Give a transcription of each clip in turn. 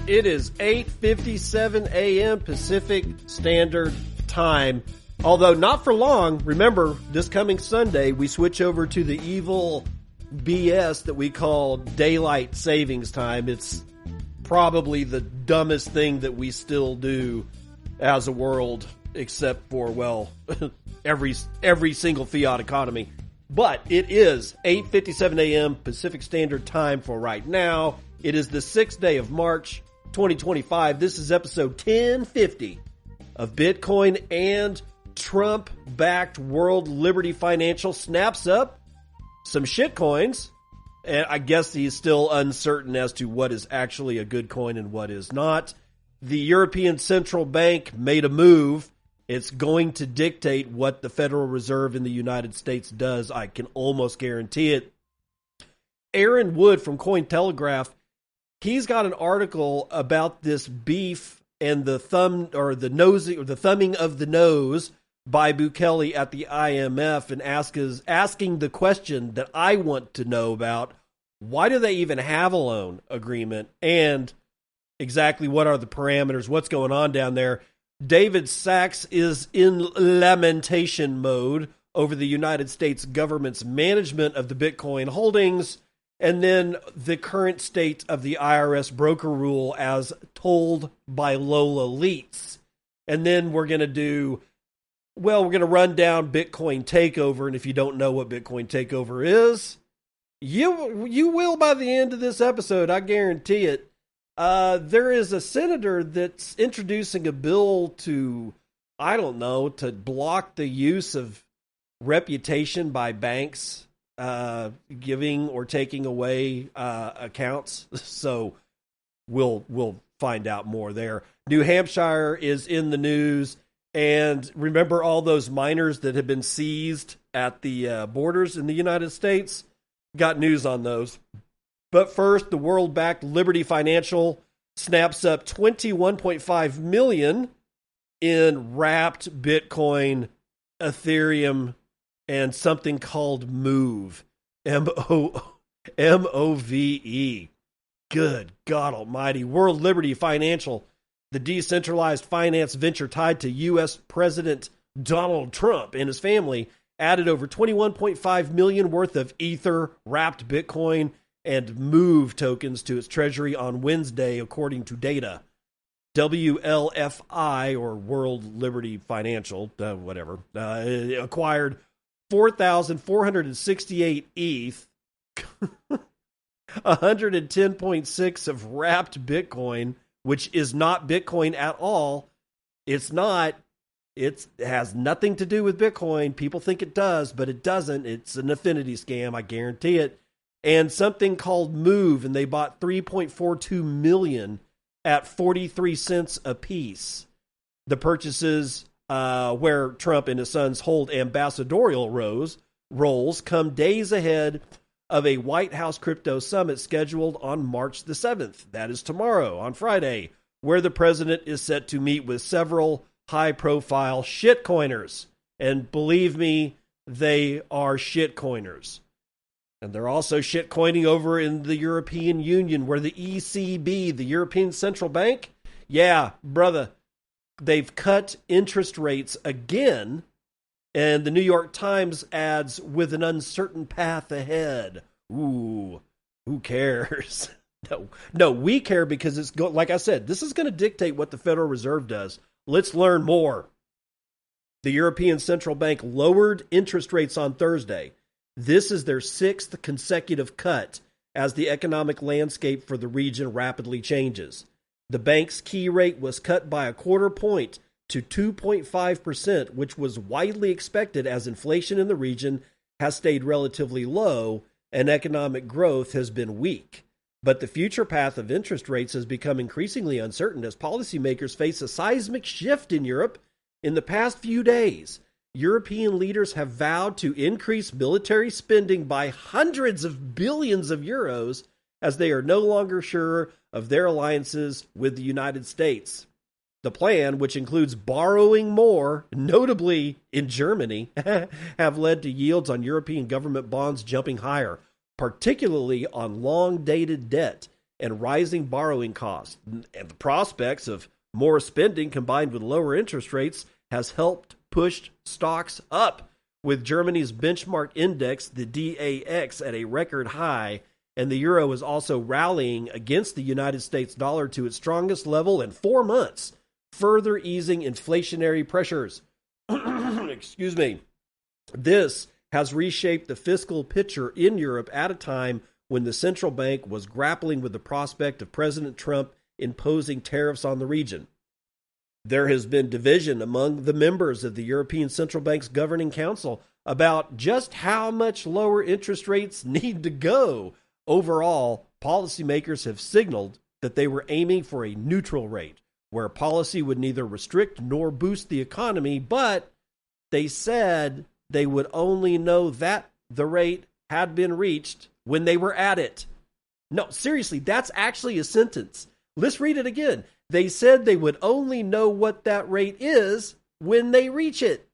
It is 8:57 a.m. Pacific Standard Time. Although not for long. Remember, this coming Sunday, we switch over to the evil BS that we call daylight savings time. It's probably the dumbest thing that we still do as a world, except for, well, every single fiat economy. But it is 8:57 a.m. Pacific Standard Time for right now. It is the 6th day of March, 2025. This is episode 1050 of Bitcoin and Trump-backed World Liberty Financial snaps up some shitcoins. And I guess he's still uncertain as to what is actually a good coin and what is not. The European Central Bank made a move. It's going to dictate what the Federal Reserve in the United States does. I can almost guarantee it. Aaron Wood from Cointelegraph, he's got an article about this beef and the thumbing of the nose by Bukele at the IMF, and asking the question that I want to know about: why do they even have a loan agreement, and exactly what are the parameters? What's going on down there? David Sachs is in lamentation mode over the United States government's management of the Bitcoin holdings, and then the current state of the IRS broker rule as told by LOla elites. And then we're going to run down Bitcoin Takeover, and if you don't know what Bitcoin Takeover is, you will by the end of this episode, I guarantee it. There is a senator that's introducing a bill to block the use of reputation by banks giving or taking away accounts. So we'll find out more there. New Hampshire is in the news. And remember all those miners that have been seized at the borders in the United States? Got news on those. But first, the world-backed Liberty Financial snaps up $21.5 million in wrapped Bitcoin, Ethereum, and something called Move. M-O-V-E. Good God almighty. World Liberty Financial, the decentralized finance venture tied to U.S. President Donald Trump and his family, added over $21.5 million worth of Ether, wrapped Bitcoin, and Move tokens to its treasury on Wednesday, according to data. WLFI, or World Liberty Financial, acquired 4,468 ETH, 110.6 of wrapped Bitcoin, which is not Bitcoin at all. It's not. It has nothing to do with Bitcoin. People think it does, but it doesn't. It's an affinity scam, I guarantee it. And something called Move, and they bought 3.42 million at 43 cents a piece. The purchases, where Trump and his sons hold ambassadorial roles, come days ahead of a White House crypto summit scheduled on March the 7th. That is tomorrow, on Friday, where the president is set to meet with several high-profile shitcoiners. And believe me, they are shitcoiners. And they're also shitcoining over in the European Union, where the ECB, the European Central Bank, yeah, brother, they've cut interest rates again. And the New York Times adds, with an uncertain path ahead. Ooh, who cares? No, we care because it's like I said, this is going to dictate what the Federal Reserve does. Let's learn more. The European Central Bank lowered interest rates on Thursday. This is their 6th consecutive cut as the economic landscape for the region rapidly changes. The bank's key rate was cut by a quarter point to 2.5%, which was widely expected as inflation in the region has stayed relatively low and economic growth has been weak. But the future path of interest rates has become increasingly uncertain as policymakers face a seismic shift in Europe in the past few days. European leaders have vowed to increase military spending by hundreds of billions of euros as they are no longer sure of their alliances with the United States. The plan, which includes borrowing more, notably in Germany, have led to yields on European government bonds jumping higher, particularly on long-dated debt. and rising borrowing costs. And the prospects of more spending combined with lower interest rates has helped push stocks up, with Germany's benchmark index, the DAX, at a record high, and the euro is also rallying against the United States dollar to its strongest level in 4 months, further easing inflationary pressures. Excuse me. This has reshaped the fiscal picture in Europe at a time when the central bank was grappling with the prospect of President Trump imposing tariffs on the region. There has been division among the members of the European Central Bank's Governing Council about just how much lower interest rates need to go. Overall, policymakers have signaled that they were aiming for a neutral rate, where policy would neither restrict nor boost the economy, but they said they would only know that the rate had been reached when they were at it. No, seriously, that's actually a sentence. Let's read it again. They said they would only know what that rate is when they reach it.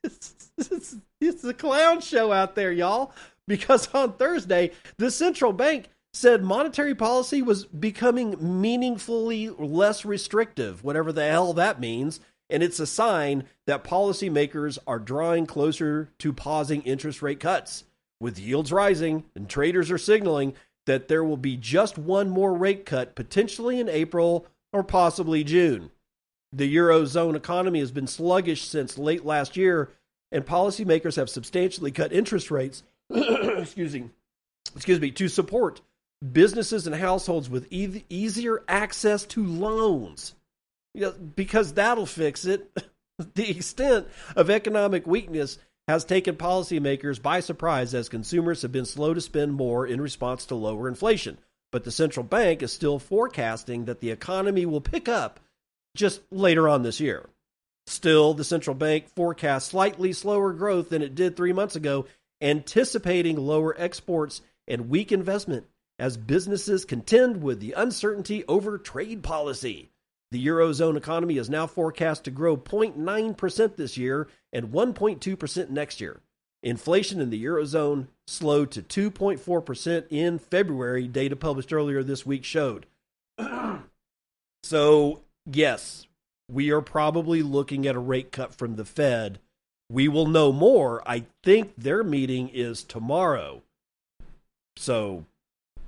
It's a clown show out there, y'all. Because on Thursday, the central bank said monetary policy was becoming meaningfully less restrictive, whatever the hell that means. And it's a sign that policymakers are drawing closer to pausing interest rate cuts. With yields rising, and traders are signaling that there will be just one more rate cut, potentially in April or possibly June. The Eurozone economy has been sluggish since late last year, and policymakers have substantially cut interest rates excuse me, to support businesses and households with easier access to loans. Because that'll fix it. The extent of economic weakness has taken policymakers by surprise, as consumers have been slow to spend more in response to lower inflation. But the central bank is still forecasting that the economy will pick up just later on this year. Still, the central bank forecasts slightly slower growth than it did 3 months ago, anticipating lower exports and weak investment as businesses contend with the uncertainty over trade policy. The Eurozone economy is now forecast to grow 0.9% this year and 1.2% next year. Inflation in the Eurozone slowed to 2.4% in February, data published earlier this week showed. So, yes, we are probably looking at a rate cut from the Fed. We will know more. I think their meeting is tomorrow. So,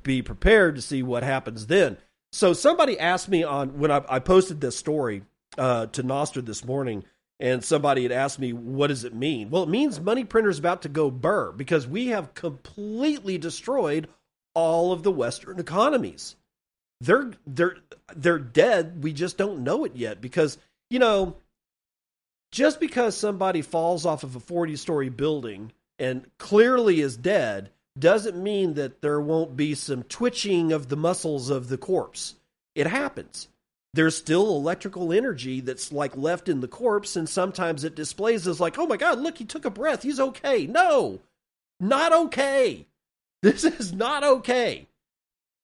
be prepared to see what happens then. So somebody asked me when I posted this story to Nostr this morning, and somebody had asked me, what does it mean? Well, it means money printer's about to go burr because we have completely destroyed all of the Western economies. They're dead. We just don't know it yet because, just because somebody falls off of a 40-story building and clearly is dead doesn't mean that there won't be some twitching of the muscles of the corpse. It happens. There's still electrical energy that's left in the corpse, and sometimes it displays as oh my God, look, he took a breath. He's okay. No, not okay. This is not okay.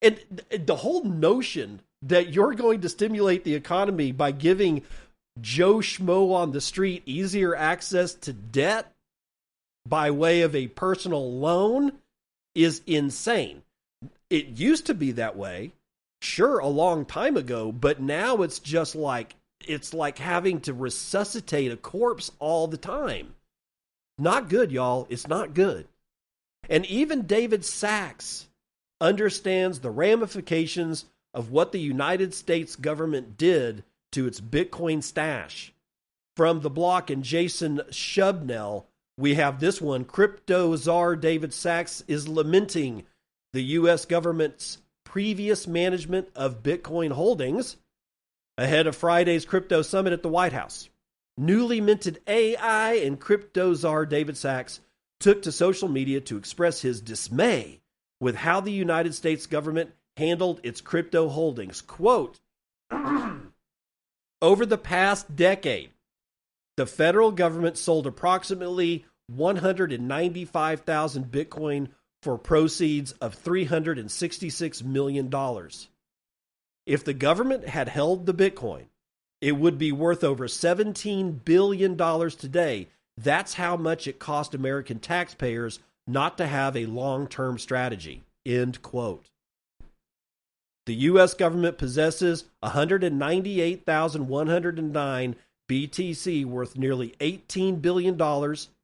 And the whole notion that you're going to stimulate the economy by giving Joe Schmo on the street easier access to debt by way of a personal loan is insane. It used to be that way, sure, a long time ago, but now it's just it's like having to resuscitate a corpse all the time. Not good, y'all. It's not good. And even David Sachs understands the ramifications of what the United States government did to its Bitcoin stash. From the block and Jason Shubnell, we have this one. Crypto czar David Sachs is lamenting the U.S. government's previous management of Bitcoin holdings ahead of Friday's crypto summit at the White House. Newly minted AI and crypto czar David Sachs took to social media to express his dismay with how the United States government handled its crypto holdings. Quote, over the past decade, the federal government sold approximately 195,000 Bitcoin for proceeds of $366 million. If the government had held the Bitcoin, it would be worth over $17 billion today. That's how much it cost American taxpayers not to have a long-term strategy. End quote. The U.S. government possesses 198,109 BTC worth nearly $18 billion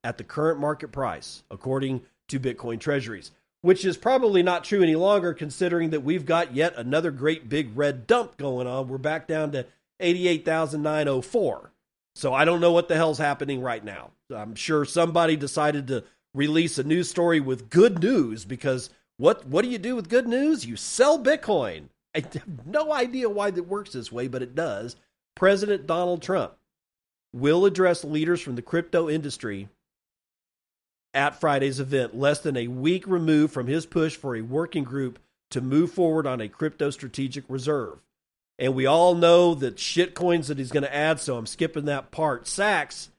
at the current market price, according to Bitcoin treasuries, which is probably not true any longer considering that we've got yet another great big red dump going on. We're back down to 88,904. So I don't know what the hell's happening right now. I'm sure somebody decided to release a news story with good news because what do you do with good news? You sell Bitcoin. I have no idea why that works this way, but it does. President Donald Trump will address leaders from the crypto industry at Friday's event, less than a week removed from his push for a working group to move forward on a crypto strategic reserve. And we all know the shitcoins that he's going to add, so I'm skipping that part. Sachs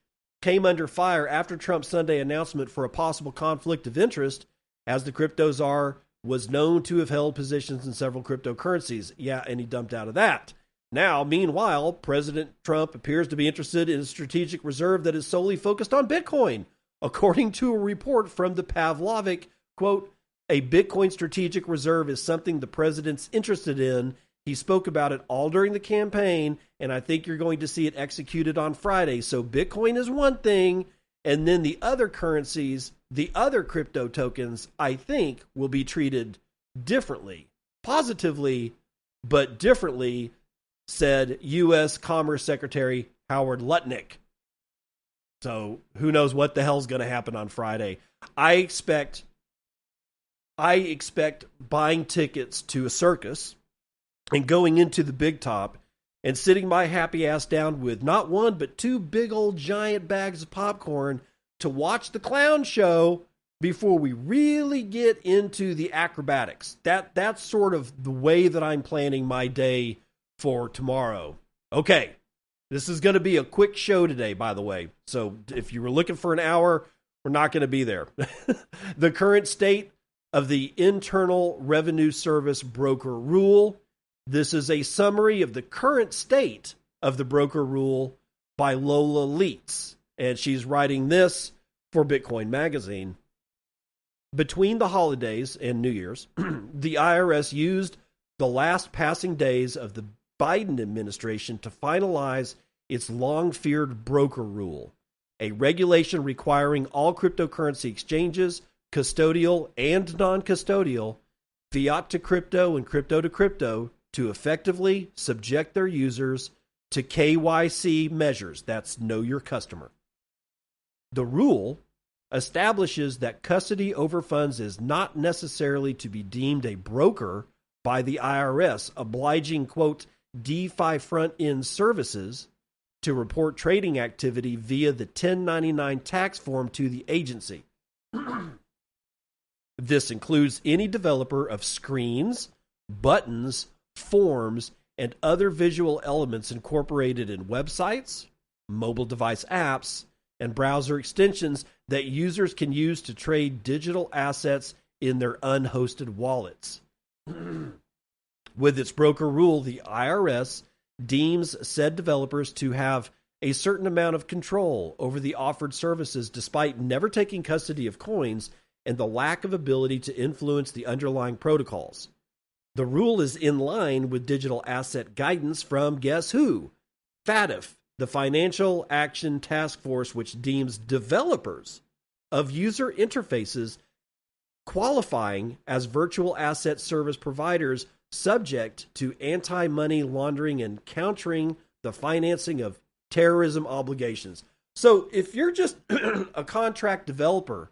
came under fire after Trump's Sunday announcement for a possible conflict of interest, as the crypto czar was known to have held positions in several cryptocurrencies. Yeah, and he dumped out of that. Now, meanwhile, President Trump appears to be interested in a strategic reserve that is solely focused on Bitcoin. According to a report from the Pavlovic, quote, a Bitcoin strategic reserve is something the president's interested in. He spoke about it all during the campaign, and I think you're going to see it executed on Friday. So Bitcoin is one thing, and then the other currencies, the other crypto tokens, I think will be treated differently, positively, but differently, said U.S. Commerce Secretary Howard Lutnick. So who knows what the hell's going to happen on Friday. I expect buying tickets to a circus and going into the big top and sitting my happy ass down with not one, but two big old giant bags of popcorn to watch the clown show before we really get into the acrobatics. That's sort of the way that I'm planning my day for tomorrow. Okay, this is going to be a quick show today, by the way. So if you were looking for an hour, we're not going to be there. The current state of the Internal Revenue Service broker rule. This is a summary of the current state of the broker rule by LOla Leitz, and she's writing this for Bitcoin Magazine. Between the holidays and New Year's, the IRS used the last passing days of the Biden administration to finalize its long-feared broker rule, a regulation requiring all cryptocurrency exchanges, custodial and non-custodial, fiat to crypto and crypto to crypto, to effectively subject their users to KYC measures. That's know your customer. The rule establishes that custody over funds is not necessarily to be deemed a broker by the IRS, obliging, quote, DeFi front-end services to report trading activity via the 1099 tax form to the agency. This includes any developer of screens, buttons, forms, and other visual elements incorporated in websites, mobile device apps, and browser extensions that users can use to trade digital assets in their unhosted wallets. With its broker rule, the IRS deems said developers to have a certain amount of control over the offered services despite never taking custody of coins and the lack of ability to influence the underlying protocols. The rule is in line with digital asset guidance from, guess who? FATF, the Financial Action Task Force, which deems developers of user interfaces qualifying as virtual asset service providers subject to anti-money laundering and countering the financing of terrorism obligations. So if you're just a contracted developer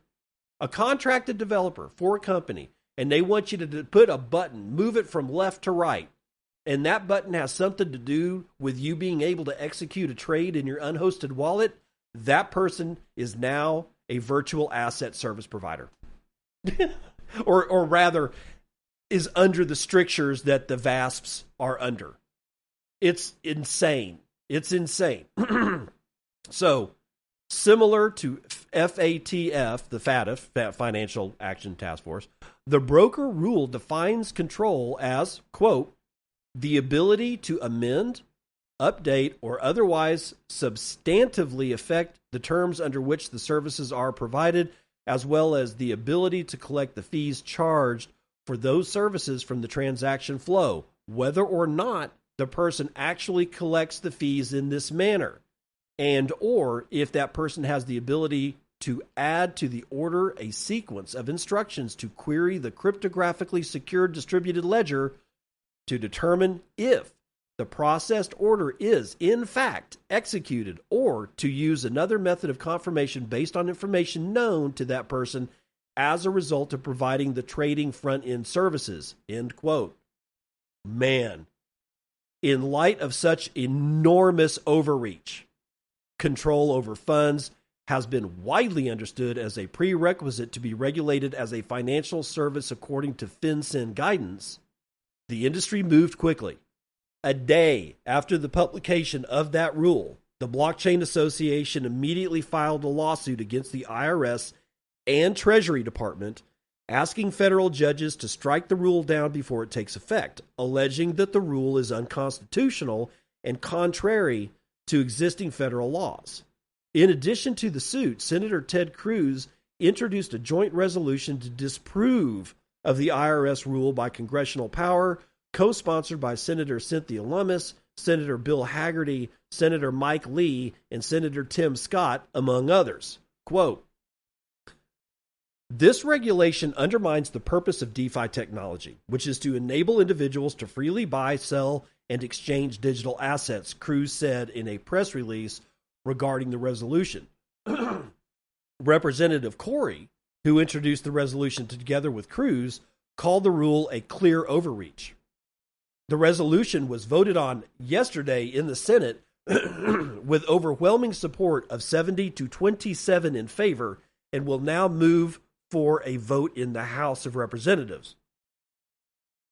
for a company, and they want you to put a button, move it from left to right, and that button has something to do with you being able to execute a trade in your unhosted wallet, that person is now a virtual asset service provider. or rather, is under the strictures that the VASPs are under. It's insane. It's insane. So, similar to FATF, the FATF, Financial Action Task Force, the broker rule defines control as, quote, the ability to amend, update, or otherwise substantively affect the terms under which the services are provided, as well as the ability to collect the fees charged for those services from the transaction flow. whether or not the person actually collects the fees in this manner, and or if that person has the ability to add to the order a sequence of instructions to query the cryptographically secured distributed ledger to determine if the processed order is, in fact, executed, or to use another method of confirmation based on information known to that person as a result of providing the trading front-end services, end quote. Man, in light of such enormous overreach, control over funds has been widely understood as a prerequisite to be regulated as a financial service according to FinCEN guidance. The industry moved quickly. A day after the publication of that rule, the Blockchain Association immediately filed a lawsuit against the IRS and Treasury Department, asking federal judges to strike the rule down before it takes effect, alleging that the rule is unconstitutional and contrary to existing federal laws. In addition to the suit, Senator Ted Cruz introduced a joint resolution to disapprove of the IRS rule by congressional power, co-sponsored by Senator Cynthia Lummis, Senator Bill Hagerty, Senator Mike Lee, and Senator Tim Scott, among others. Quote, "This regulation undermines the purpose of DeFi technology, which is to enable individuals to freely buy, sell, and exchange digital assets," Cruz said in a press release regarding the resolution. Representative Corey, who introduced the resolution together with Cruz, called the rule a clear overreach. The resolution was voted on yesterday in the Senate with overwhelming support of 70 to 27 in favor and will now move for a vote in the House of Representatives.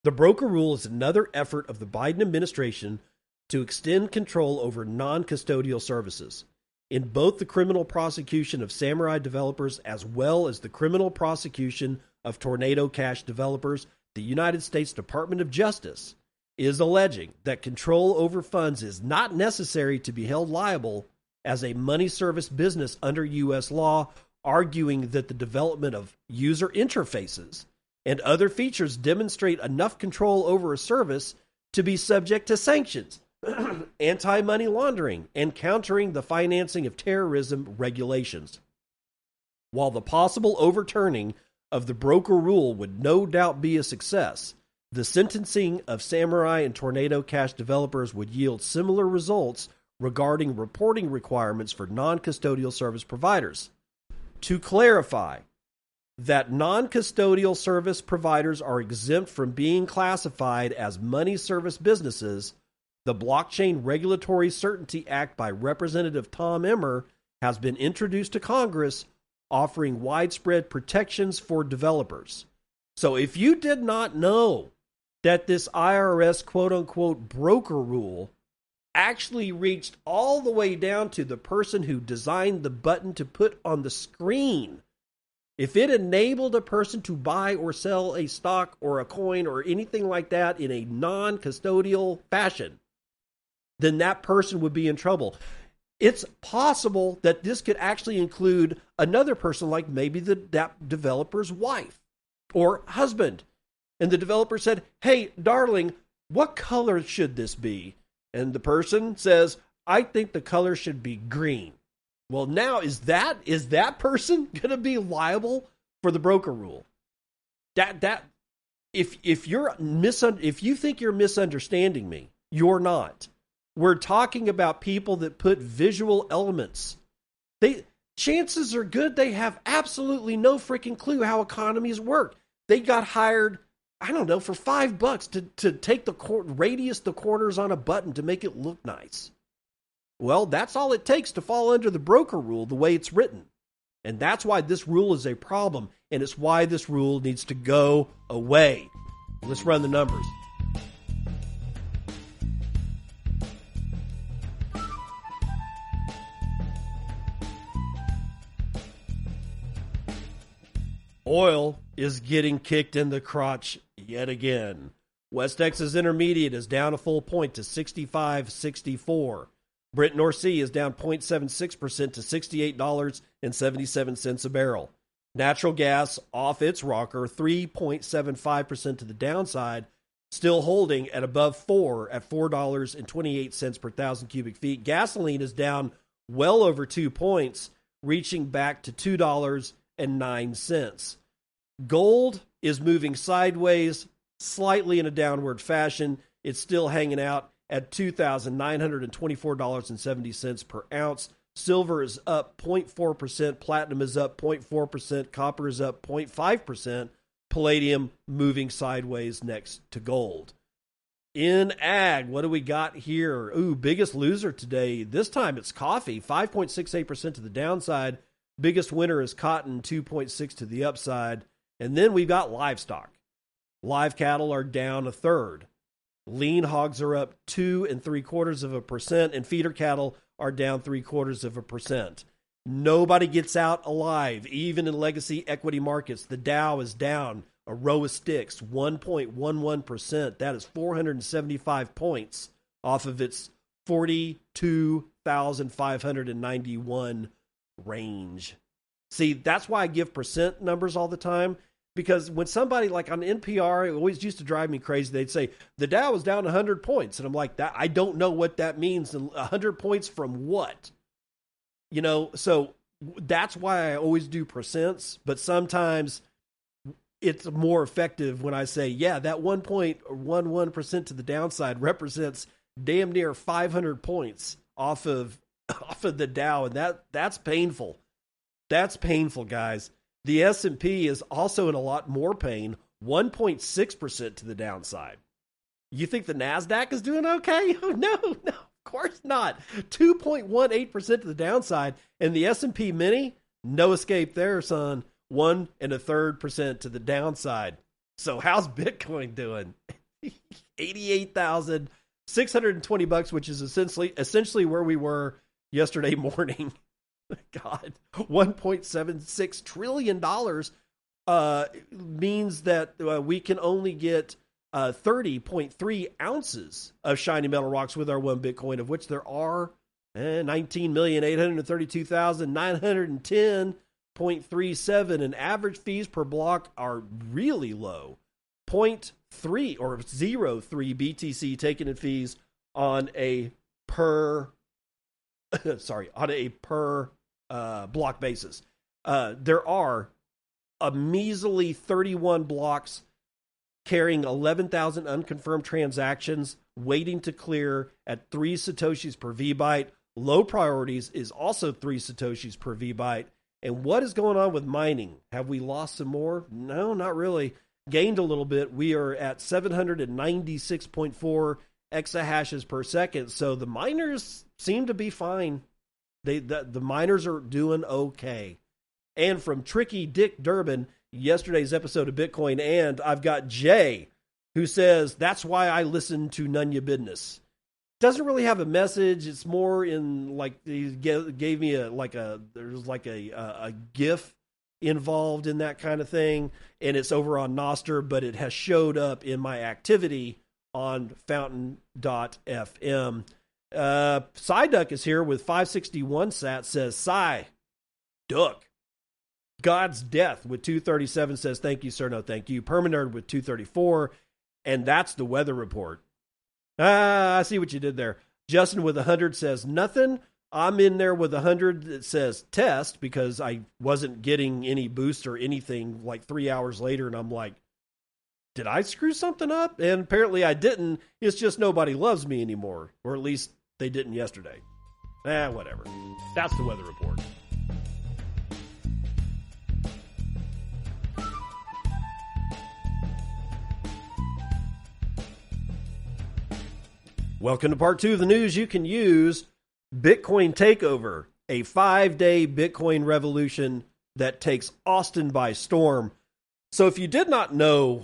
The broker rule is another effort of the Biden administration to extend control over non-custodial services. In both the criminal prosecution of Samurai developers as well as the criminal prosecution of Tornado Cash developers, the United States Department of Justice is alleging that control over funds is not necessary to be held liable as a money service business under U.S. law, arguing that the development of user interfaces and other features demonstrate enough control over a service to be subject to sanctions, anti-money laundering, and countering the financing of terrorism regulations. While the possible overturning of the broker rule would no doubt be a success, the sentencing of Samurai and Tornado Cash developers would yield similar results regarding reporting requirements for non-custodial service providers. To clarify, that non-custodial service providers are exempt from being classified as money service businesses, the Blockchain Regulatory Certainty Act by Representative Tom Emmer has been introduced to Congress, offering widespread protections for developers. So if you did not know that this IRS quote-unquote broker rule actually reached all the way down to the person who designed the button to put on the screen, if it enabled a person to buy or sell a stock or a coin or anything like that in a non-custodial fashion, then that person would be in trouble. It's possible that this could actually include another person, like maybe that developer's wife or husband. And the developer said, "Hey, darling, what color should this be?" And the person says, "I think the color should be green." Well, now is that person going to be liable for the broker rule? If you think you're misunderstanding me, you're not. We're talking about people that put visual elements. Chances are good they have absolutely no freaking clue how economies work. They got hired, I don't know, for $5 to take the radius the corners on a button to make it look nice. Well, that's all it takes to fall under the broker rule the way it's written. And that's why this rule is a problem, and it's why this rule needs to go away. Let's run the numbers. Oil is getting kicked in the crotch yet again. West Texas Intermediate is down a full point to 65.64. Brent North Sea is down 0.76% to $68.77 a barrel. Natural gas off its rocker, 3.75% to the downside still holding at above 4 at $4.28 per thousand cubic feet. Gasoline is down well over 2 points, reaching back to $2.09. Gold is moving sideways, slightly in a downward fashion. It's still hanging out at $2,924.70 per ounce. Silver is up 0.4%. Platinum is up 0.4%. Copper is up 0.5%. Palladium moving sideways next to gold. In ag, what do we got here? Ooh, biggest loser today. This time it's coffee, 5.68% to the downside. Biggest winner is cotton, 2.6 to the upside. And then we've got livestock. Live cattle are down a third. Lean hogs are up 2.75%, and feeder cattle are down 0.75%. Nobody gets out alive, even in legacy equity markets. The Dow is down a row of sticks, 1.11%. That is 475 points off of its 42,591 range. See, that's why I give percent numbers all the time. Because when somebody like on NPR, it always used to drive me crazy. They'd say, the Dow is down 100 points. And I'm like, that I don't know what that means. 100 points from what? You know, so that's why I always do percents. But sometimes it's more effective when I say, yeah, that 1.11% to the downside represents damn near 500 points off of the Dow. And that's painful. That's painful, guys. The S&P is also in a lot more pain, 1.6% to the downside. You think the NASDAQ is doing okay? Oh, no, of course not. 2.18% to the downside. And the S&P Mini, no escape there, son. 1.33% to the downside. So how's Bitcoin doing? $88,620, which is essentially where we were yesterday morning. God, $1.76 trillion means that we can only get 30.3 ounces of shiny metal rocks with our one Bitcoin, of which there are 19,832,910.37, and average fees per block are really low. 0.3 or 0.3 BTC taken in fees on a per block basis. There are a measly 31 blocks carrying 11,000 unconfirmed transactions waiting to clear at 3 Satoshis per VByte. Low priorities is also 3 Satoshis per VByte. And what is going on with mining? Have we lost some more? No, not really. Gained a little bit. We are at 796.4 exahashes per second. So the miners seem to be fine. The miners are doing okay. And from Tricky Dick Durbin, yesterday's episode of Bitcoin, and I've got Jay, who says, that's why I listen to NunyaBidness. Doesn't really have a message. It's more in like, he gave me there's like a GIF involved in that kind of thing. And it's over on Nostr, but it has showed up in my activity on fountain.fm. Psyduck is here with 561 sat, says, Duck. God's Death with 237 says, thank you, sir. No, thank you. Permanerd with 234. And that's the weather report. I see what you did there. Justin with 100 says, nothing. I'm in there with 100 that says test because I wasn't getting any boost or anything like 3 hours later. And I'm like, did I screw something up? And apparently I didn't. It's just nobody loves me anymore. Or at least they didn't yesterday. Whatever. That's the weather report. Welcome to part 2 of the news you can use. Bitcoin Takeover, a 5-day Bitcoin revolution that takes Austin by storm. So if you did not know,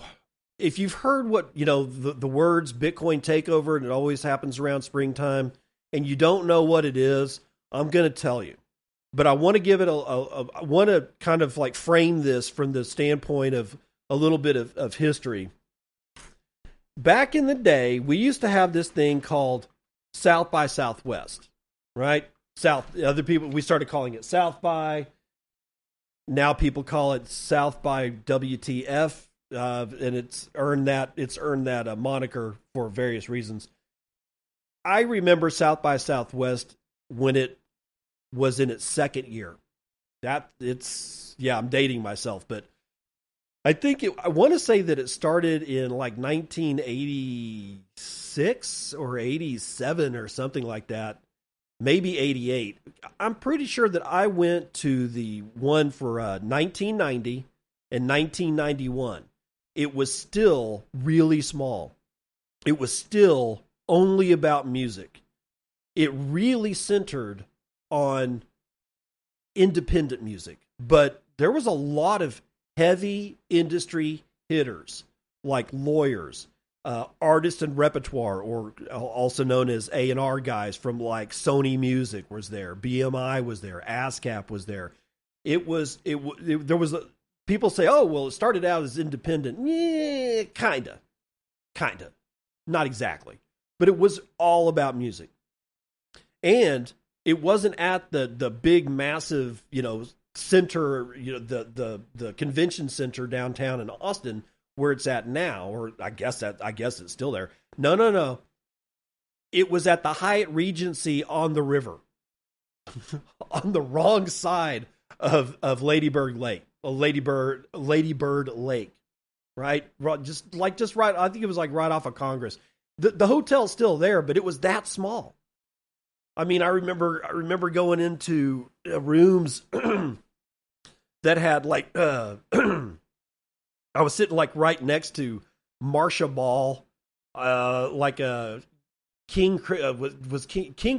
if you've heard what, the words Bitcoin Takeover, and it always happens around springtime, and you don't know what it is, I'm going to tell you. But I want to give it I want to kind of like frame this from the standpoint of a little bit of history. Back in the day, we used to have this thing called South by Southwest, right? Other people, we started calling it South by. Now people call it South by WTF, and it's earned that moniker for various reasons. I remember South by Southwest when it was in its second year. I'm dating myself, but I want to say that it started in like 1986 or 87 or something like that. Maybe 88. I'm pretty sure that I went to the one for 1990 and 1991. It was still really small. It was still only about music. It really centered on independent music, but there was a lot of heavy industry hitters like lawyers, artists and repertoire, or also known as A&R guys from like Sony Music was there, BMI was there, ASCAP was there. People say, oh, well, it started out as independent. Yeah, kinda, not exactly, but it was all about music. And it wasn't at the big, massive, center, the convention center downtown in Austin where it's at now, or I guess it's still there. No. It was at the Hyatt Regency on the river, on the wrong side of Lady Bird Lake, right? Just right. I think it was like right off of Congress. The hotel's still there, but it was that small. I mean, I remember going into rooms that had like, I was sitting like right next to Marsha Ball, like King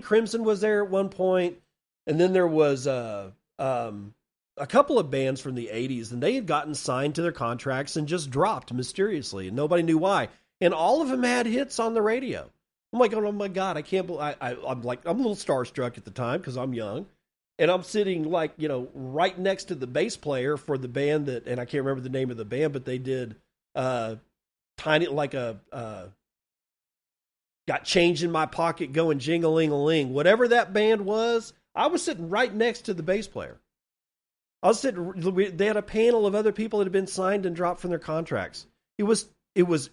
Crimson was there at one point, and then there was a couple of bands from the 80s, and they had gotten signed to their contracts and just dropped mysteriously, and nobody knew why. And all of them had hits on the radio. I'm like, oh my God, I can't believe I'm a little starstruck at the time because I'm young. And I'm sitting like, right next to the bass player for the band and I can't remember the name of the band, but they did tiny, like got change in my pocket going jing-a-ling-a-ling. Whatever that band was, I was sitting right next to the bass player. They had a panel of other people that had been signed and dropped from their contracts. It was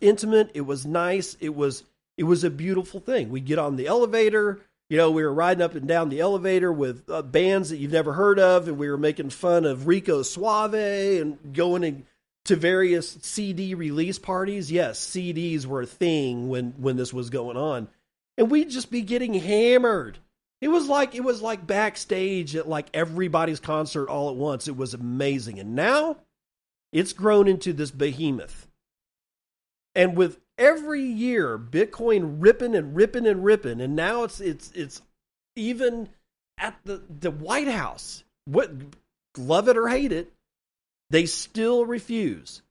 intimate. It was nice. It was a beautiful thing. We get on the elevator, we were riding up and down the elevator with bands that you've never heard of, and we were making fun of Rico Suave and going to various CD release parties. Yes, CDs were a thing when this was going on, and we'd just be getting hammered. It was like backstage at like everybody's concert all at once. It was amazing, and now it's grown into this behemoth. And with every year, Bitcoin ripping, and now it's even at the White House. What, love it or hate it, they still refuse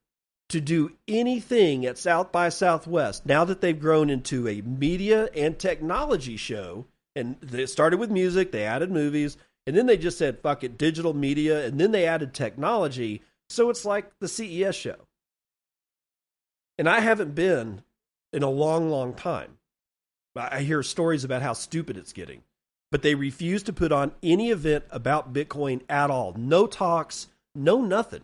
to do anything at South by Southwest now that they've grown into a media and technology show. And they started with music, they added movies, and then they just said, fuck it, digital media, and then they added technology. So it's like the CES show. And I haven't been in a long, long time. I hear stories about how stupid it's getting. But they refuse to put on any event about Bitcoin at all. No talks, no nothing.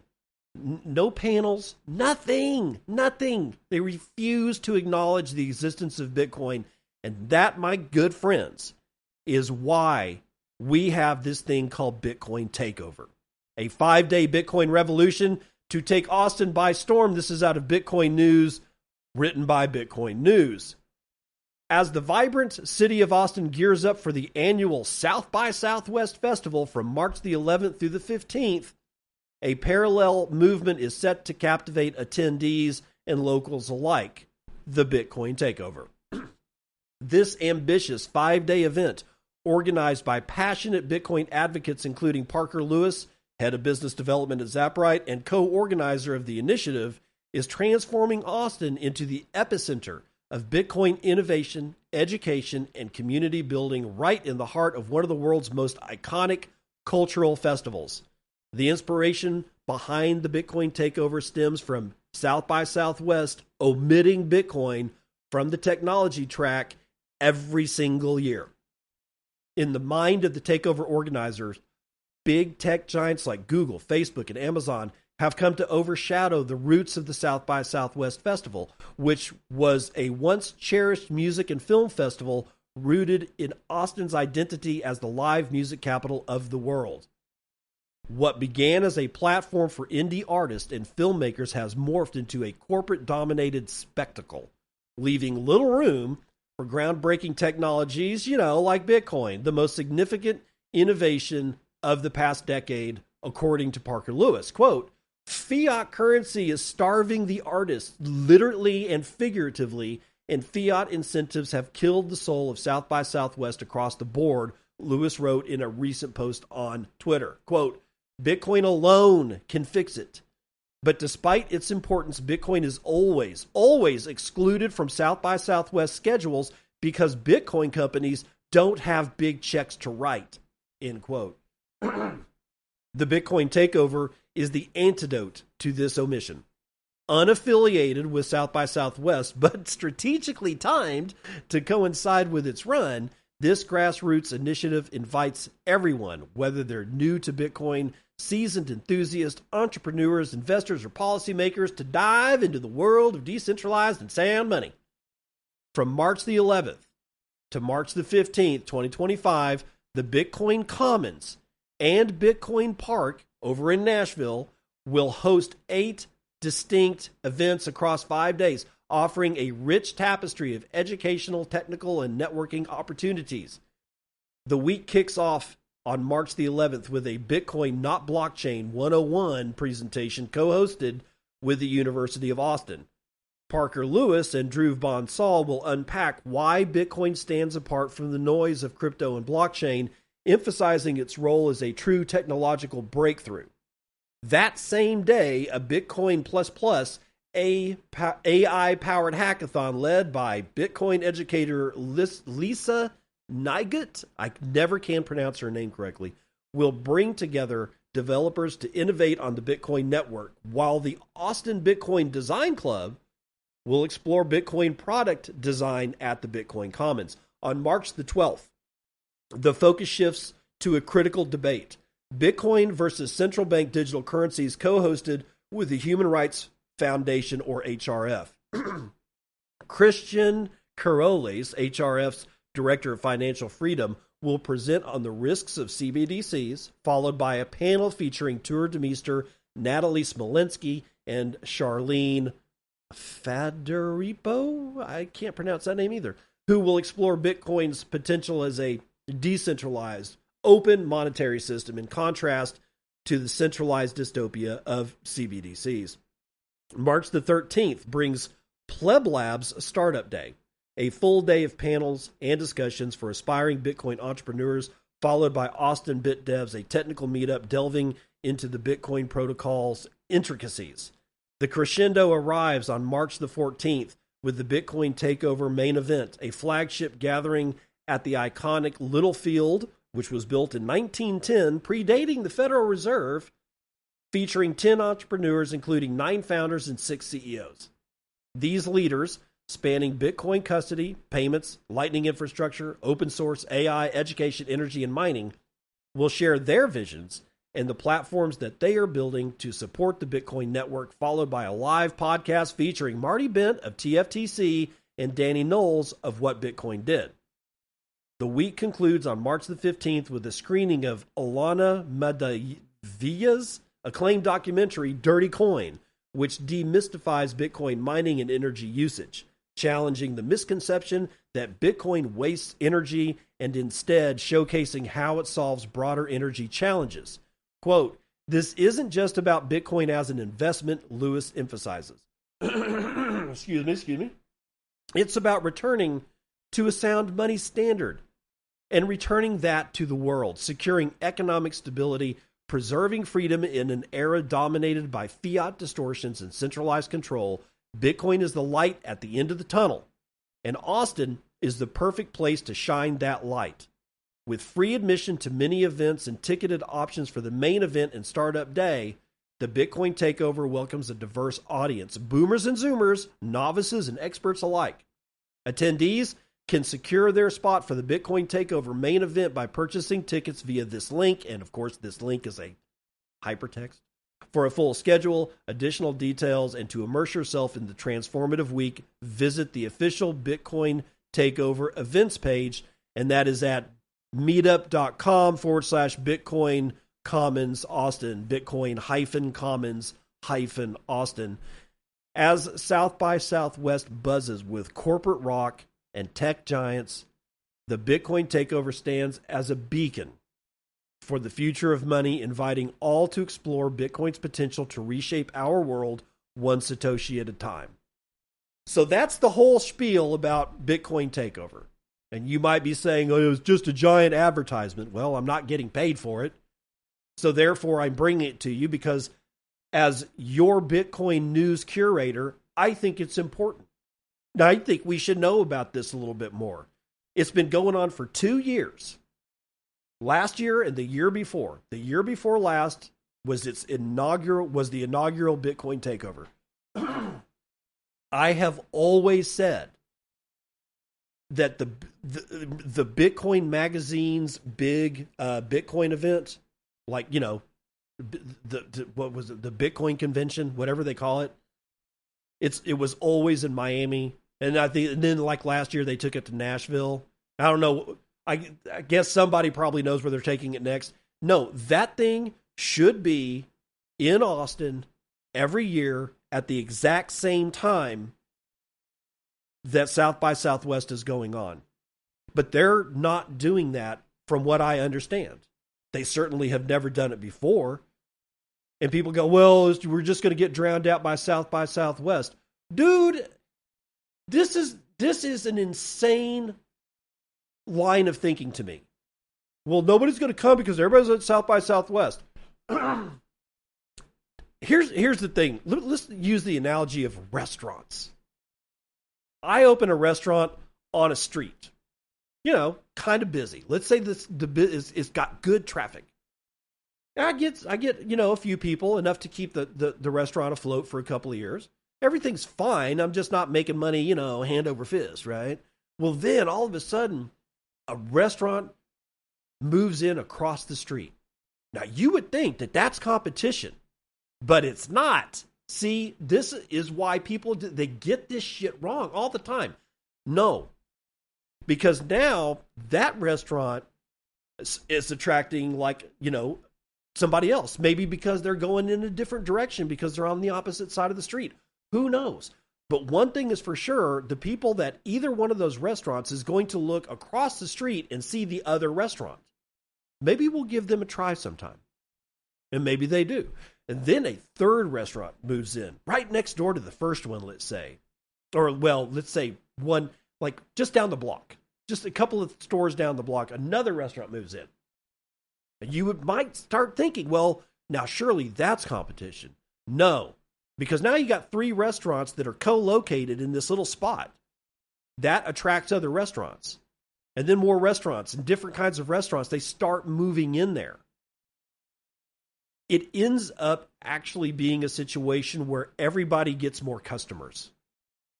No panels, nothing. They refuse to acknowledge the existence of Bitcoin. And that, my good friends, is why we have this thing called Bitcoin Takeover. A 5-day Bitcoin revolution to take Austin by storm. This is out of Bitcoin News, written by Bitcoin News. As the vibrant city of Austin gears up for the annual South by Southwest Festival from March the 11th through the 15th, a parallel movement is set to captivate attendees and locals alike, the Bitcoin Takeover. This ambitious 5-day event, organized by passionate Bitcoin advocates including Parker Lewis, head of business development at Zapprite and co-organizer of the initiative, is transforming Austin into the epicenter of Bitcoin innovation, education, and community building right in the heart of one of the world's most iconic cultural festivals. The inspiration behind the Bitcoin Takeover stems from South by Southwest omitting Bitcoin from the technology track every single year. In the mind of the takeover organizers, big tech giants like Google, Facebook, and Amazon have come to overshadow the roots of the South by Southwest Festival, which was a once cherished music and film festival rooted in Austin's identity as the live music capital of the world. What began as a platform for indie artists and filmmakers has morphed into a corporate-dominated spectacle, leaving little room for groundbreaking technologies, like Bitcoin, the most significant innovation of the past decade, according to Parker Lewis. Quote, "Fiat currency is starving the artists, literally and figuratively, and fiat incentives have killed the soul of South by Southwest across the board," Lewis wrote in a recent post on Twitter. Quote, "Bitcoin alone can fix it. But despite its importance, Bitcoin is always excluded from South by Southwest schedules because Bitcoin companies don't have big checks to write," end quote. The Bitcoin Takeover is the antidote to this omission. Unaffiliated with South by Southwest, but strategically timed to coincide with its run, this grassroots initiative invites everyone, whether they're new to Bitcoin, seasoned enthusiasts, entrepreneurs, investors, or policymakers, to dive into the world of decentralized and sound money. From March the 11th to March the 15th, 2025, the Bitcoin Commons and Bitcoin Park over in Nashville will host 8 distinct events across 5 days, offering a rich tapestry of educational, technical, and networking opportunities. The week kicks off on March the 11th with a Bitcoin Not Blockchain 101 presentation co-hosted with the University of Austin. Parker Lewis and Drew Bonsall will unpack why Bitcoin stands apart from the noise of crypto and blockchain, emphasizing its role as a true technological breakthrough. That same day, a Bitcoin plus AI-powered hackathon led by Bitcoin educator Lisa Nygut, I never can pronounce her name correctly, will bring together developers to innovate on the Bitcoin network, while the Austin Bitcoin Design Club will explore Bitcoin product design at the Bitcoin Commons. On March the 12th, the focus shifts to a critical debate: Bitcoin versus central bank digital currencies, co-hosted with the Human Rights Foundation, or HRF. Christian Caroles, HRF's Director of Financial Freedom, will present on the risks of CBDCs, followed by a panel featuring Tour de Meester, Natalie Smolenski, and Charlene Faderipo, I can't pronounce that name either, who will explore Bitcoin's potential as a decentralized, open monetary system in contrast to the centralized dystopia of CBDCs. March the 13th brings Pleb Labs Startup Day, a full day of panels and discussions for aspiring Bitcoin entrepreneurs, followed by Austin Bit Devs, a technical meetup delving into the Bitcoin protocol's intricacies. The crescendo arrives on March the 14th with the Bitcoin Takeover main event, a flagship gathering at the iconic Littlefield, which was built in 1910, predating the Federal Reserve, featuring 10 entrepreneurs, including 9 founders and 6 CEOs. These leaders, spanning Bitcoin custody, payments, Lightning infrastructure, open source, AI, education, energy, and mining, will share their visions and the platforms that they are building to support the Bitcoin network, followed by a live podcast featuring Marty Bent of TFTC and Danny Knowles of What Bitcoin Did. The week concludes on March the 15th with a screening of Ilana Madavia's acclaimed documentary, Dirty Coin, which demystifies Bitcoin mining and energy usage, challenging the misconception that Bitcoin wastes energy and instead showcasing how it solves broader energy challenges. Quote, "This isn't just about Bitcoin as an investment," Lewis emphasizes. Excuse me. "It's about returning to a sound money standard and returning that to the world, securing economic stability, preserving freedom in an era dominated by fiat distortions and centralized control. Bitcoin is the light at the end of the tunnel, and Austin is the perfect place to shine that light. With free admission to many events and ticketed options for the main event and startup day, the Bitcoin Takeover welcomes a diverse audience, boomers and zoomers, novices and experts alike. Attendees can secure their spot for the Bitcoin Takeover main event by purchasing tickets via this link, and of course this link is a hypertext, For a full schedule, additional details, and to immerse yourself in the transformative week, visit the official Bitcoin Takeover events page, and that is at meetup.com/Bitcoin Commons Austin, Bitcoin Commons Austin. As South by Southwest buzzes with corporate rock and tech giants, the Bitcoin Takeover stands as a beacon for the future of money, inviting all to explore Bitcoin's potential to reshape our world one Satoshi at a time. So that's the whole spiel about Bitcoin Takeover. And you might be saying, oh, it was just a giant advertisement. Well, I'm not getting paid for it. So therefore, I'm bringing it to you because as your Bitcoin news curator, I think it's important. Now, I think we should know about this a little bit more. It's been going on for 2 years. Last year and the year before. The year before last was the inaugural Bitcoin Takeover. I have always said that the Bitcoin magazine's big Bitcoin event, like, you know, what was it, the Bitcoin convention, whatever they call it, it was always in Miami, and then like last year they took it to Nashville. I don't know. I guess somebody probably knows where they're taking it next. No, that thing should be in Austin every year at the exact same time that South by Southwest is going on. But they're not doing that from what I understand. They certainly have never done it before. And people go, well, we're just going to get drowned out by Southwest. Dude, this is an insane line of thinking to me. Well, nobody's going to come because everybody's at South by Southwest. Here's the thing. Let's use the analogy of restaurants. I open a restaurant on a street, you know, kind of busy. Let's say it's got good traffic. I get, you know, a few people, enough to keep the restaurant afloat for a couple of years. Everything's fine. I'm just not making money, you know, hand over fist, right? Well, then all of a sudden, a restaurant moves in across the street. Now, you would think that that's competition, but it's not. See, this is why people, they get this shit wrong all the time. No, because now that restaurant is attracting, like, you know, somebody else. Maybe because they're going in a different direction because they're on the opposite side of the street. Who knows? But one thing is for sure, the people that either one of those restaurants is going to look across the street and see the other restaurant. Maybe we'll give them a try sometime. And maybe they do. And then a third restaurant moves in right next door to the first one, let's say. Or, well, let's say one, like just down the block. Just a couple of stores down the block, another restaurant moves in. And you might start thinking, well, now surely that's competition. No. Because now you got 3 restaurants that are co-located in this little spot. That attracts other restaurants. And then more restaurants and different kinds of restaurants, they start moving in there. It ends up actually being a situation where everybody gets more customers.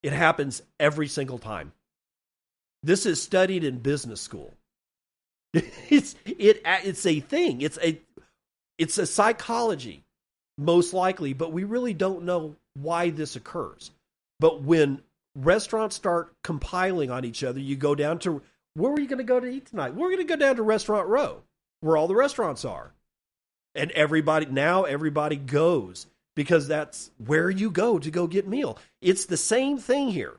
It happens every single time. This is studied in business school. It's a thing. It's a psychology. Most likely, but we really don't know why this occurs. But when restaurants start compiling on each other, you go down to, where are you going to go to eat tonight? We're going to go down to Restaurant Row, where all the restaurants are. And everybody goes, because that's where you go to go get meal. It's the same thing here.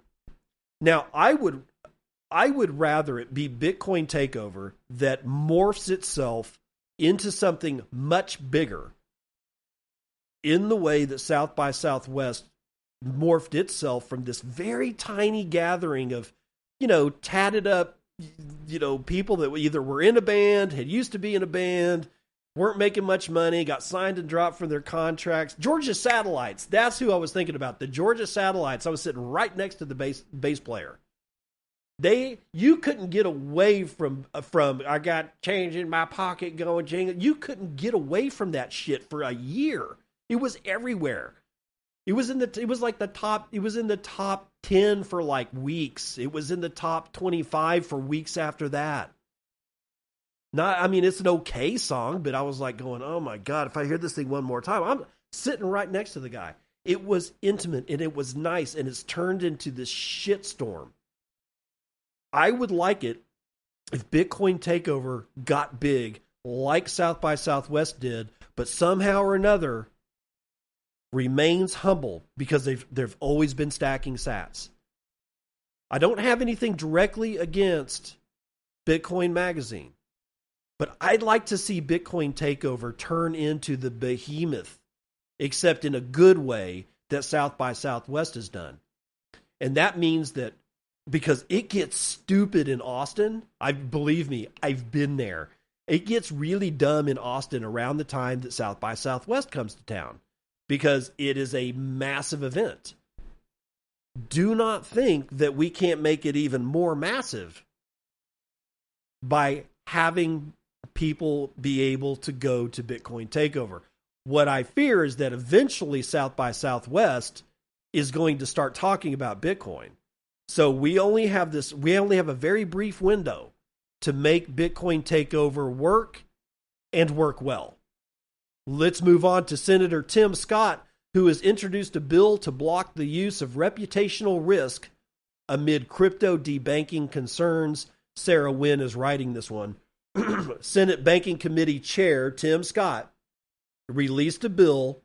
Now, I would rather it be Bitcoin Takeover that morphs itself into something much bigger, in the way that South by Southwest morphed itself from this very tiny gathering of, you know, tatted up, you know, people that either were in a band, had used to be in a band, weren't making much money, got signed and dropped from their contracts. Georgia Satellites, that's who I was thinking about. The Georgia Satellites. I was sitting right next to the bass player. You couldn't get away from I got change in my pocket going jingle. You couldn't get away from that shit for a year. It was everywhere. It was in the top 10 for like weeks. It was in the top 25 for weeks after that. It's an okay song, but I was like going, oh my God, if I hear this thing one more time, sitting right next to the guy. It was intimate and it was nice, and it's turned into this shitstorm. I would like it if Bitcoin Takeover got big like South by Southwest did, but somehow or another remains humble because they've always been stacking sats. I don't have anything directly against Bitcoin Magazine, but I'd like to see Bitcoin Takeover turn into the behemoth, except in a good way, that South by Southwest has done. And that means that because it gets stupid in Austin, believe me, I've been there. It gets really dumb in Austin around the time that South by Southwest comes to town because it is a massive event. Do not think that we can't make it even more massive by having people be able to go to Bitcoin Takeover. What I fear is that eventually South by Southwest is going to start talking about Bitcoin. So we only have a very brief window to make Bitcoin Takeover work and work well. Let's move on to Senator Tim Scott, who has introduced a bill to block the use of reputational risk amid crypto debanking concerns. Sarah Wynn is writing this one. Senate Banking Committee Chair Tim Scott released a bill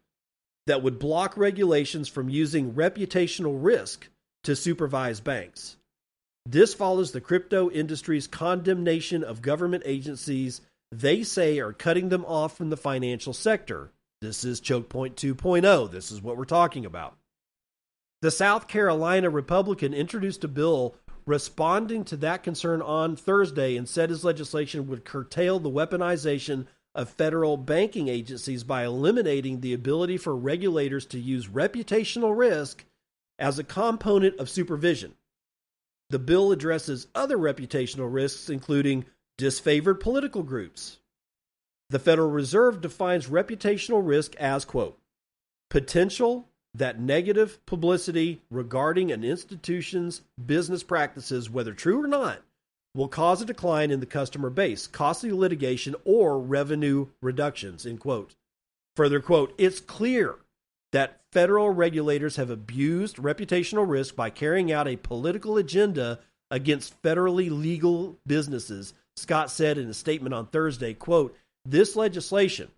that would block regulations from using reputational risk to supervise banks. This follows the crypto industry's condemnation of government agencies they say are cutting them off from the financial sector. This is choke point 2.0. This is what we're talking about. The South Carolina Republican introduced a bill responding to that concern on Thursday and said his legislation would curtail the weaponization of federal banking agencies by eliminating the ability for regulators to use reputational risk as a component of supervision. The bill addresses other reputational risks, including disfavored political groups. The Federal Reserve defines reputational risk as, quote, potential that negative publicity regarding an institution's business practices, whether true or not, will cause a decline in the customer base, costly litigation, or revenue reductions, end quote. Further quote, it's clear that federal regulators have abused reputational risk by carrying out a political agenda against federally legal businesses, Scott said in a statement on Thursday, quote, this legislation,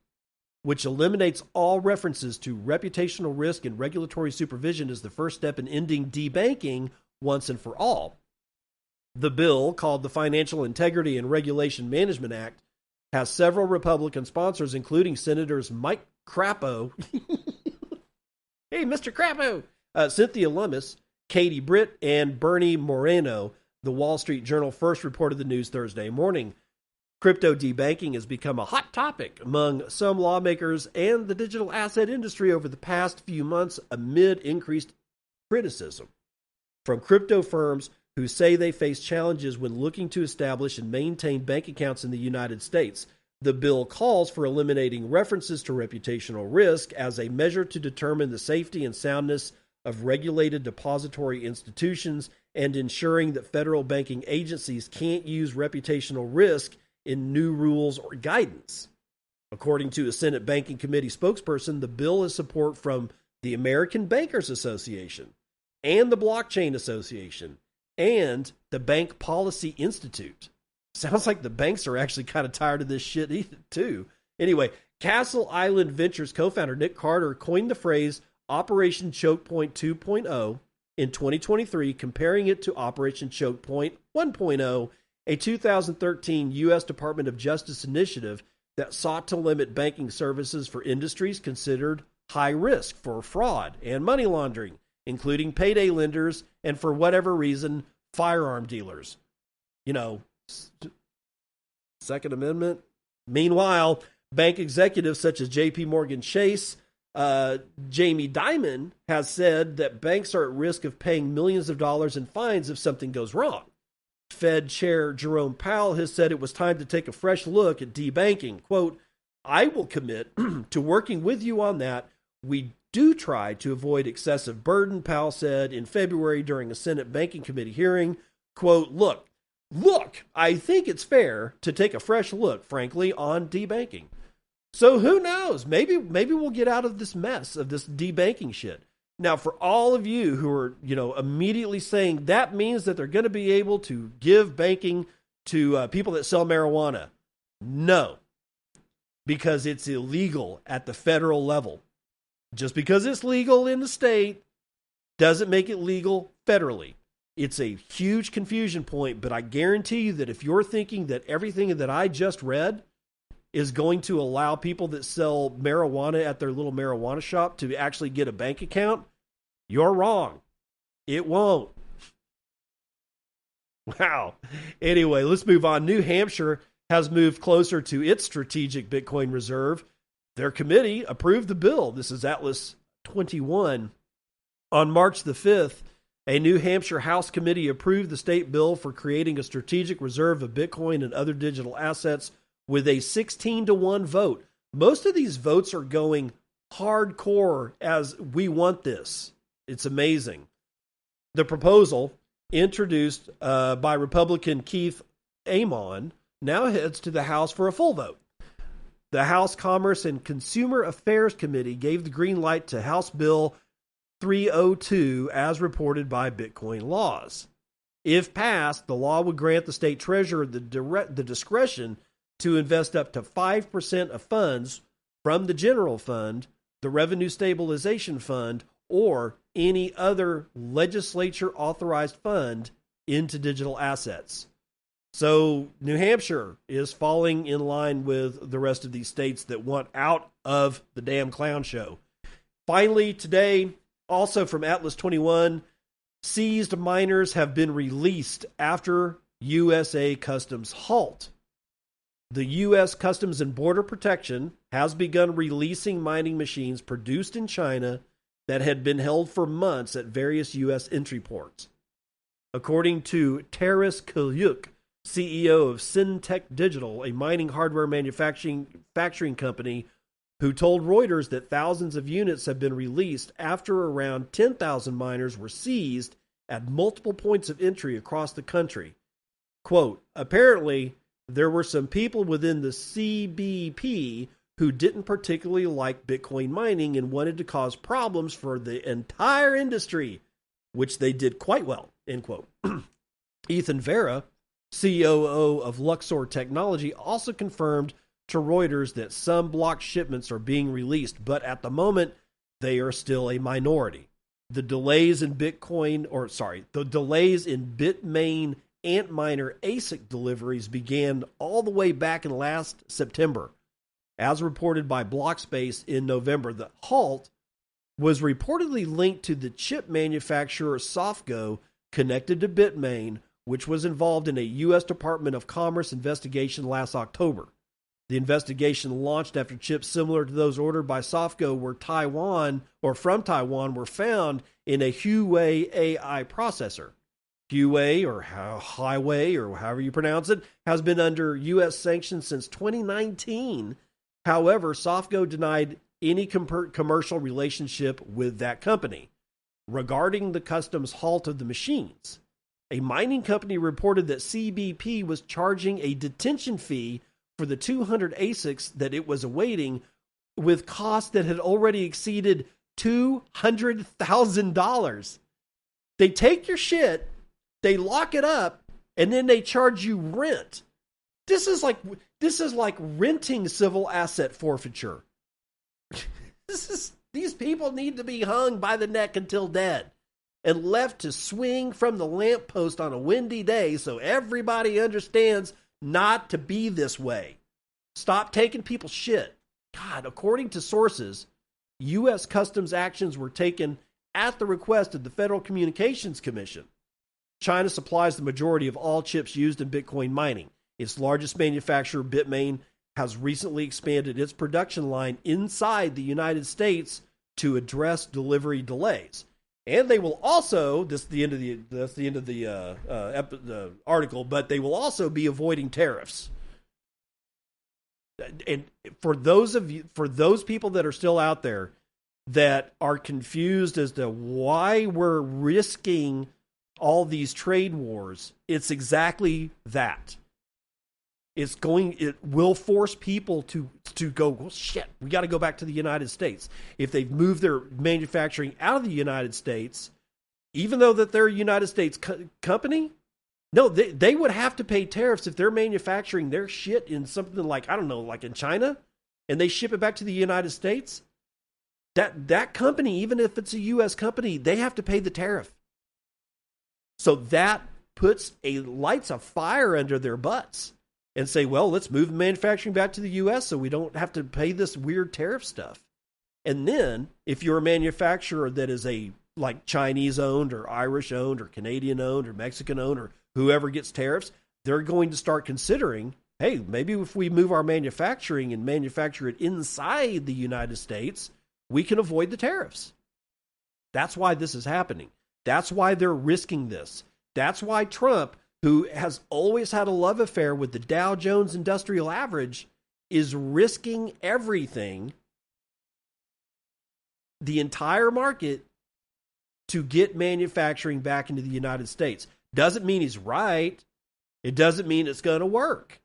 which eliminates all references to reputational risk and regulatory supervision, is the first step in ending debanking once and for all. The bill, called the Financial Integrity and Regulation Management Act, has several Republican sponsors, including Senators Mike Crapo, hey, Mr. Crapo, Cynthia Lummis, Katie Britt, and Bernie Moreno. The Wall Street Journal first reported the news Thursday morning. Crypto debanking has become a hot topic among some lawmakers and the digital asset industry over the past few months amid increased criticism from crypto firms who say they face challenges when looking to establish and maintain bank accounts in the United States. The bill calls for eliminating references to reputational risk as a measure to determine the safety and soundness of regulated depository institutions and ensuring that federal banking agencies can't use reputational risk in new rules or guidance. According to a Senate Banking Committee spokesperson, the bill has support from the American Bankers Association and the Blockchain Association and the Bank Policy Institute. Sounds like the banks are actually kind of tired of this shit too. Anyway, Castle Island Ventures co-founder Nick Carter coined the phrase Operation Choke Point 2.0 in 2023, comparing it to Operation Choke Point 1.0, a 2013 U.S. Department of Justice initiative that sought to limit banking services for industries considered high risk for fraud and money laundering, including payday lenders and, for whatever reason, firearm dealers. You know, Second Amendment. Meanwhile, bank executives such as J.P. Morgan Chase, Jamie Dimon, has said that banks are at risk of paying millions of dollars in fines if something goes wrong. Fed Chair Jerome Powell has said it was time to take a fresh look at debanking. Quote, I will commit to working with you on that. We do try to avoid excessive burden, Powell said in February during a Senate Banking Committee hearing. Quote, look, I think it's fair to take a fresh look, frankly, on debanking. So who knows? Maybe we'll get out of this mess of this debanking shit. Now, for all of you who are, immediately saying that means that they're going to be able to give banking to people that sell marijuana. No, because it's illegal at the federal level. Just because it's legal in the state doesn't make it legal federally. It's a huge confusion point, but I guarantee you that if you're thinking that everything that I just read is going to allow people that sell marijuana at their little marijuana shop to actually get a bank account, you're wrong. It won't. Wow. Anyway, let's move on. New Hampshire has moved closer to its strategic Bitcoin reserve. Their committee approved the bill. This is Atlas 21. On March the 5th, a New Hampshire House committee approved the state bill for creating a strategic reserve of Bitcoin and other digital assets with a 16-1 vote. Most of these votes are going hardcore as we want this. It's amazing. The proposal, introduced by Republican Keith Amon, now heads to the House for a full vote. The House Commerce and Consumer Affairs Committee gave the green light to House Bill 302 as reported by Bitcoin Laws. If passed, the law would grant the state treasurer the discretion to invest up to 5% of funds from the general fund, the Revenue Stabilization Fund, or any other legislature-authorized fund into digital assets. So New Hampshire is falling in line with the rest of these states that want out of the damn clown show. Finally, today, also from Atlas 21, seized miners have been released after USA Customs halt. The U.S. Customs and Border Protection has begun releasing mining machines produced in China that had been held for months at various U.S. entry ports. According to Taras Kalyuk, CEO of Syntech Digital, a mining hardware manufacturing company, who told Reuters that thousands of units have been released after around 10,000 miners were seized at multiple points of entry across the country. Quote, apparently, there were some people within the CBP who didn't particularly like Bitcoin mining and wanted to cause problems for the entire industry, which they did quite well, end quote. Ethan Vera, COO of Luxor Technology, also confirmed to Reuters that some block shipments are being released, but at the moment, they are still a minority. The delays in Bitmain Antminer ASIC deliveries began all the way back in last September. As reported by Blockspace in November, the halt was reportedly linked to the chip manufacturer Softgo connected to Bitmain, which was involved in a U.S. Department of Commerce investigation last October. The investigation launched after chips similar to those ordered by Softgo from Taiwan were found in a Huawei AI processor. Huawei, or Highway, or however you pronounce it, has been under U.S. sanctions since 2019. However, Softgo denied any commercial relationship with that company. Regarding the customs halt of the machines, a mining company reported that CBP was charging a detention fee for the 200 ASICs that it was awaiting, with costs that had already exceeded $200,000. They take your shit, they lock it up, and then they charge you rent. This is like renting civil asset forfeiture. These people need to be hung by the neck until dead and left to swing from the lamppost on a windy day so everybody understands not to be this way. Stop taking people's shit. God, according to sources, U.S. Customs actions were taken at the request of the Federal Communications Commission. China supplies the majority of all chips used in Bitcoin mining. Its largest manufacturer, Bitmain, has recently expanded its production line inside the United States to address delivery delays. And they will also, that's the end of the article, but they will also be avoiding tariffs. And for those people that are still out there that are confused as to why we're risking all these trade wars, it's exactly that. It will force people to go, well, shit, we got to go back to the United States. If they've moved their manufacturing out of the United States, even though that they're a United States company, no, they would have to pay tariffs if they're manufacturing their shit in something like, I don't know, like in China, and they ship it back to the United States. That company, even if it's a U.S. company, they have to pay the tariff. So that lights a fire under their butts and say, well, let's move manufacturing back to the U.S. so we don't have to pay this weird tariff stuff. And then if you're a manufacturer that is like Chinese owned or Irish owned or Canadian owned or Mexican owned or whoever gets tariffs, they're going to start considering, hey, maybe if we move our manufacturing and manufacture it inside the United States, we can avoid the tariffs. That's why this is happening. That's why they're risking this. That's why Trump, who has always had a love affair with the Dow Jones Industrial Average, is risking everything, the entire market, to get manufacturing back into the United States. Doesn't mean he's right. It doesn't mean it's going to work.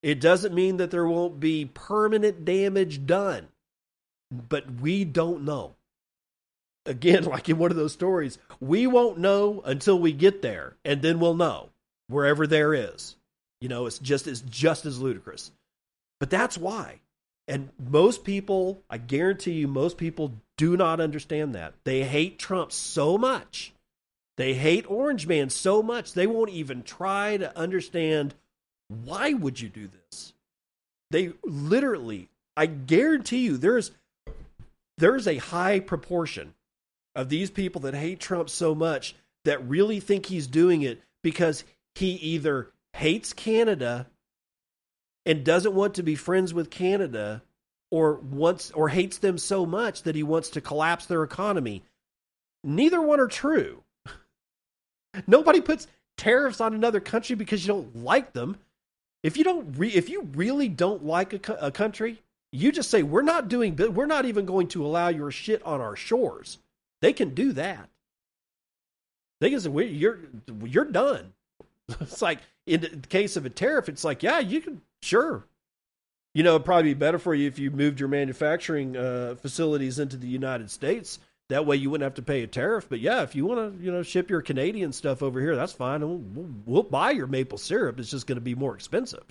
It doesn't mean that there won't be permanent damage done. But we don't know. Again, like in one of those stories, we won't know until we get there, and then we'll know wherever there is. It's just as ludicrous. But that's why. And most people, I guarantee you, most people do not understand that. They hate Trump so much. They hate Orange Man so much, they won't even try to understand, why would you do this? They literally, I guarantee you, there's a high proportion of these people that hate Trump so much that really think he's doing it because he either hates Canada and doesn't want to be friends with Canada, or hates them so much that he wants to collapse their economy. Neither one are true. Nobody puts tariffs on another country because you don't like them. If you really don't like a country, you just say, we're not even going to allow your shit on our shores. They can do that. They can say, you're done. It's like, in the case of a tariff, it's like, yeah, you can, sure. It'd probably be better for you if you moved your manufacturing facilities into the United States. That way you wouldn't have to pay a tariff. But yeah, if you want to, ship your Canadian stuff over here, that's fine. And we'll buy your maple syrup. It's just going to be more expensive.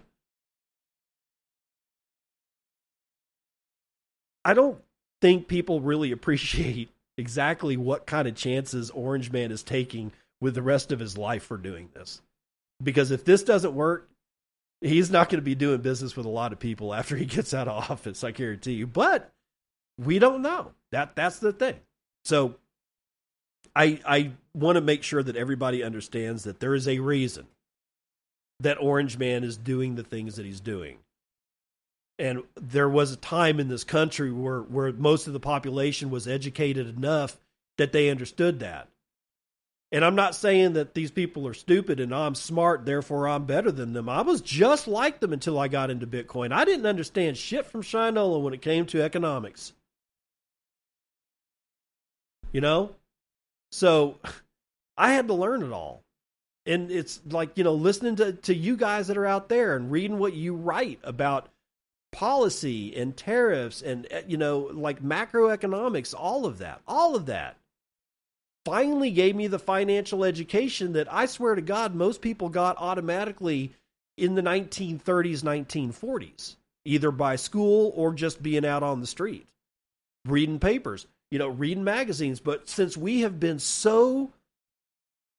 I don't think people really appreciate exactly what kind of chances Orange Man is taking with the rest of his life for doing this. Because if this doesn't work, he's not going to be doing business with a lot of people after he gets out of office, I guarantee you. But we don't know. That's the thing. So I want to make sure that everybody understands that there is a reason that Orange Man is doing the things that he's doing. And there was a time in this country where most of the population was educated enough that they understood that. And I'm not saying that these people are stupid and I'm smart, therefore I'm better than them. I was just like them until I got into Bitcoin. I didn't understand shit from Shinola when it came to economics. So I had to learn it all. And it's like, listening to you guys that are out there and reading what you write about policy and tariffs and, like macroeconomics, all of that finally gave me the financial education that I swear to God, most people got automatically in the 1930s, 1940s, either by school or just being out on the street, reading papers, reading magazines. But since we have been so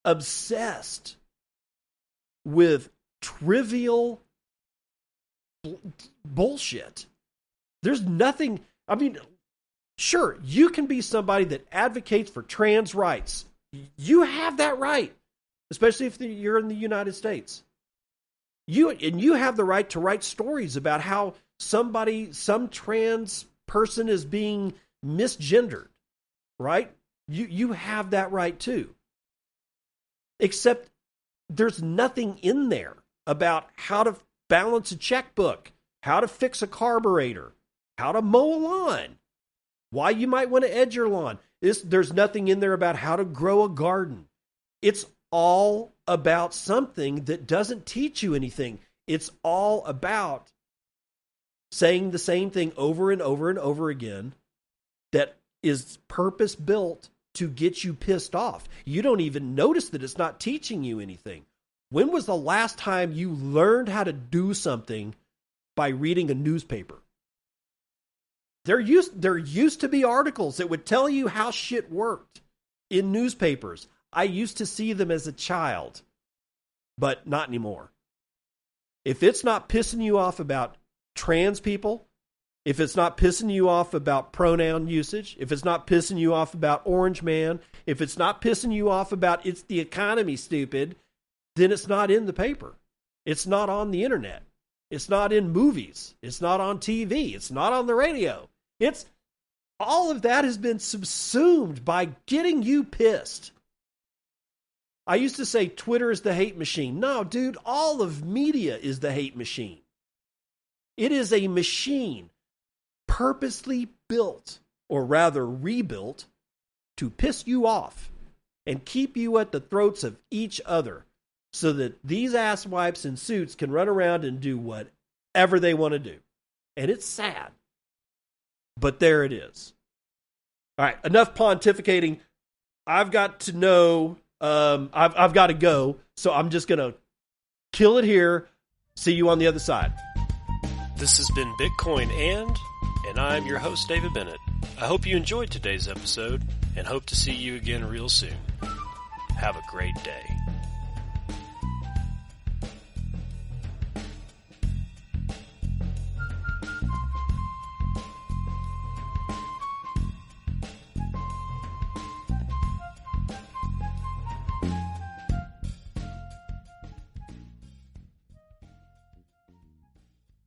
obsessed with trivial bullshit, there's nothing, sure, you can be somebody that advocates for trans rights. You have that right, especially if you're in the United States. You have the right to write stories about how some trans person is being misgendered, right? You have that right too. Except there's nothing in there about how to balance a checkbook, how to fix a carburetor, how to mow a lawn, why you might want to edge your lawn. There's nothing in there about how to grow a garden. It's all about something that doesn't teach you anything. It's all about saying the same thing over and over and over again that is purpose-built to get you pissed off. You don't even notice that it's not teaching you anything. When was the last time you learned how to do something by reading a newspaper? There used to be articles that would tell you how shit worked in newspapers. I used to see them as a child, but not anymore. If it's not pissing you off about trans people, if it's not pissing you off about pronoun usage, if it's not pissing you off about Orange Man, if it's not pissing you off about it's the economy, stupid, then it's not in the paper. It's not on the internet. It's not in movies. It's not on TV. It's not on the radio. It's all of that has been subsumed by getting you pissed. I used to say Twitter is the hate machine. No, dude, all of media is the hate machine. It is a machine purposely built, or rather rebuilt, to piss you off and keep you at the throats of each other so that these asswipes in suits can run around and do whatever they want to do. And it's sad. But there it is. All right, enough pontificating. I've got to know, I've got to go, so I'm just going to kill it here. See you on the other side. This has been Bitcoin and I'm your host, David Bennett. I hope you enjoyed today's episode and hope to see you again real soon. Have a great day.